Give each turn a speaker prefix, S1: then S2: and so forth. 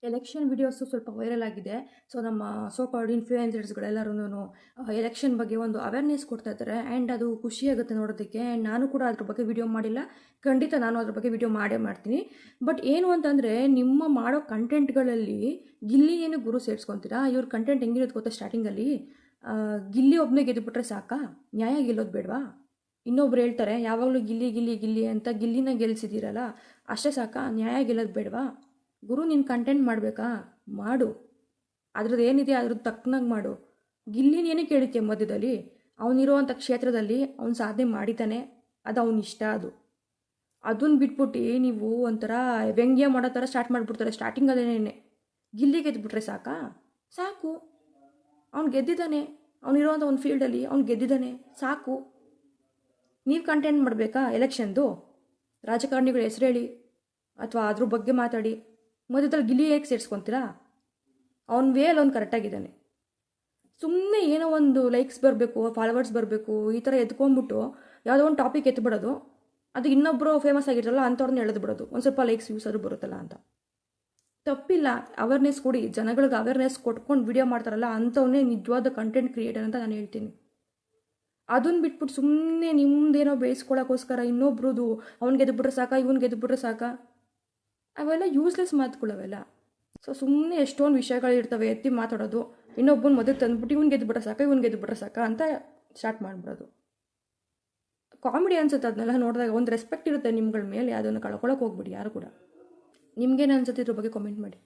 S1: Election videos ಸ್ವಲ್ಪ viral ಆಗಿದೆ. So ನಮ್ಮ ಸೋ ಕಾಲ್ಡ್ ಇನ್ಫ್ಲೂಯೆನ್ಸರ್ಸ್ಗಳೆಲ್ಲರೂ ಎಲೆಕ್ಷನ್ ಬಗ್ಗೆ ಒಂದು ಅವೇರ್ನೆಸ್ ಕೊಡ್ತಾ ಇದ್ದಾರೆ. ಆ್ಯಂಡ್ ಅದು ಖುಷಿಯಾಗುತ್ತೆ ನೋಡೋದಕ್ಕೆ. ಆ್ಯಂಡ್ ನಾನು ಕೂಡ ಅದ್ರ ಬಗ್ಗೆ ವಿಡಿಯೋ ಮಾಡಿಲ್ಲ, ಖಂಡಿತ ನಾನು ಅದ್ರ ಬಗ್ಗೆ ವಿಡಿಯೋ ಮಾಡೇ ಮಾಡ್ತೀನಿ. ಬಟ್ ಏನು ಅಂತಂದರೆ, ನಿಮ್ಮ ಮಾಡೋ ಕಂಟೆಂಟ್ಗಳಲ್ಲಿ ಗಿಲ್ಲಿ ಏನು ಗುರು ಸೇರಿಸ್ಕೊತೀರಾ? ಇವ್ರ ಕಂಟೆಂಟ್ ಹೆಂಗಿರೋದು ಗೊತ್ತಾ? ಸ್ಟಾರ್ಟಿಂಗಲ್ಲಿ ಗಿಲ್ಲಿ ಒಬ್ಬನೇ ಗೆದ್ದುಬಿಟ್ರೆ ಸಾಕಾ, ನ್ಯಾಯ ಗೆಲ್ಲೋದು ಬೇಡವಾ? ಇನ್ನೊಬ್ರು ಹೇಳ್ತಾರೆ ಯಾವಾಗಲೂ ಗಿಲ್ಲಿ ಗಿಲ್ಲಿ ಗಿಲ್ಲಿ ಅಂತ, ಗಿಲ್ಲಿನ ಗೆಲ್ಸಿದ್ದೀರಲ್ಲ ಅಷ್ಟೇ ಸಾಕಾ, ನ್ಯಾಯ ಗೆಲ್ಲೋದು ಬೇಡವಾ? ಗುರು ನೀನು ಕಂಟೆಂಟ್ ಮಾಡಬೇಕಾ, ಮಾಡು. ಅದ್ರದ್ದು ಏನಿದೆ ಅದ್ರದ್ದು ತಕ್ಕನಾಗಿ ಮಾಡು. ಗಿಲ್ಲಿನ ಏನಕ್ಕೆ ಕೇಳಿದ್ಯ ಮಧ್ಯದಲ್ಲಿ? ಅವನಿರುವಂಥ ಕ್ಷೇತ್ರದಲ್ಲಿ ಅವ್ನು ಸಾಧನೆ ಮಾಡಿದ್ದಾನೆ, ಅದು ಅವ್ನ ಇಷ್ಟ. ಅದನ್ನು ಬಿಟ್ಬಿಟ್ಟು ನೀವು ಒಂಥರ ವ್ಯಂಗ್ಯ ಮಾಡೋ ಥರ ಸ್ಟಾರ್ಟ್ ಮಾಡಿಬಿಡ್ತಾರೆ ಸ್ಟಾರ್ಟಿಂಗಲ್ಲೇನೆ. ಗಿಲ್ಲಿ ಗೆದ್ದುಬಿಟ್ರೆ ಸಾಕಾ? ಸಾಕು, ಅವ್ನು ಗೆದ್ದಿದ್ದಾನೆ, ಅವನಿರುವಂಥ ಒಂದು ಫೀಲ್ಡಲ್ಲಿ ಅವ್ನು ಗೆದ್ದಿದ್ದಾನೆ, ಸಾಕು. ನೀವು ಕಂಟೆಂಟ್ ಮಾಡಬೇಕಾ ಎಲೆಕ್ಷನ್ದು? ರಾಜಕಾರಣಿಗಳ ಹೆಸರು ಹೇಳಿ ಅಥವಾ ಅದ್ರ ಬಗ್ಗೆ ಮಾತಾಡಿ, ಮಧ್ಯದಲ್ಲಿ ಗಿಲ್ಲಿ ಹೇಗೆ ಸೇರಿಸ್ಕೊತೀರಾ? ಅವ್ನ ವೇಲ್ ಅವ್ನು ಕರೆಕ್ಟಾಗಿದ್ದಾನೆ. ಸುಮ್ಮನೆ ಏನೋ ಒಂದು ಲೈಕ್ಸ್ ಬರಬೇಕು, ಫಾಲೋವರ್ಸ್ ಬರಬೇಕು, ಈ ಥರ ಎತ್ಕೊಂಡ್ಬಿಟ್ಟು ಯಾವುದೋ ಒಂದು ಟಾಪಿಕ್ ಎತ್ಬಿಡೋದು, ಅದು ಇನ್ನೊಬ್ಬರು ಫೇಮಸ್ ಆಗಿರ್ತಾರಲ್ಲ ಅಂಥವ್ರನ್ನ ಎಳೆದು ಬಿಡೋದು, ಒಂದು ಸ್ವಲ್ಪ ಲೈಕ್ಸ್ ವ್ಯೂಸ್ ಅದು ಬರುತ್ತಲ್ಲ ಅಂತ. ತಪ್ಪಿಲ್ಲ, ಅವೇರ್ನೆಸ್ ಕೊಡಿ. ಜನಗಳಿಗೆ ಅವೇರ್ನೆಸ್ ಕೊಟ್ಕೊಂಡು ವಿಡಿಯೋ ಮಾಡ್ತಾರಲ್ಲ ಅಂಥವನ್ನೇ ನಿಜವಾದ ಕಂಟೆಂಟ್ ಕ್ರಿಯೇಟರ್ ಅಂತ ನಾನು ಹೇಳ್ತೀನಿ. ಅದನ್ನು ಬಿಟ್ಬಿಟ್ಟು ಸುಮ್ಮನೆ ನಿಮ್ಮದೇನೋ ಬೇಯಿಸ್ಕೊಳ್ಳೋಕ್ಕೋಸ್ಕರ ಇನ್ನೊಬ್ರದ್ದು ಅವ್ನಿಗೆ ಗೆದ್ದುಬಿಟ್ರೆ ಸಾಕಾ, ಇವ್ನಿಗೆ ಗೆದ್ದುಬಿಟ್ರೆ ಸಾಕಾ, ಅವೆಲ್ಲ ಯೂಸ್ಲೆಸ್ ಮಾತುಗಳವೆಲ್ಲ. ಸೊ ಸುಮ್ಮನೆ ಎಷ್ಟೊಂದು ವಿಷಯಗಳಿರ್ತವೆ ಎತ್ತಿ ಮಾತಾಡೋದು, ಇನ್ನೊಬ್ಬನ ಮದುವೆ ತಂದುಬಿಟ್ಟು ಇವ್ನಿಗೆ ಗೆದ್ದುಬಿಟ್ರೆ ಸಾಕಾ, ಇವ್ನಿಗೆ ಗೆದ್ದುಬಿಟ್ರೆ ಸಾಕಾ ಅಂತ ಸ್ಟಾರ್ಟ್ ಮಾಡಿಬಿಡೋದು. ಕಾಮಿಡಿ ಅನ್ಸುತ್ತೆ ಅದನ್ನೆಲ್ಲ ನೋಡಿದಾಗ. ಒಂದು ರೆಸ್ಪೆಕ್ಟ್ ಇರುತ್ತೆ ನಿಮ್ಗಳ ಮೇಲೆ, ಅದನ್ನು ಕಳ್ಕೊಳಕ್ಕೆ ಹೋಗ್ಬಿಡಿ ಯಾರು ಕೂಡ. ನಿಮ್ಗೇನು ಅನ್ಸುತ್ತೆ ಇದ್ರ ಬಗ್ಗೆ ಕಾಮೆಂಟ್ ಮಾಡಿ.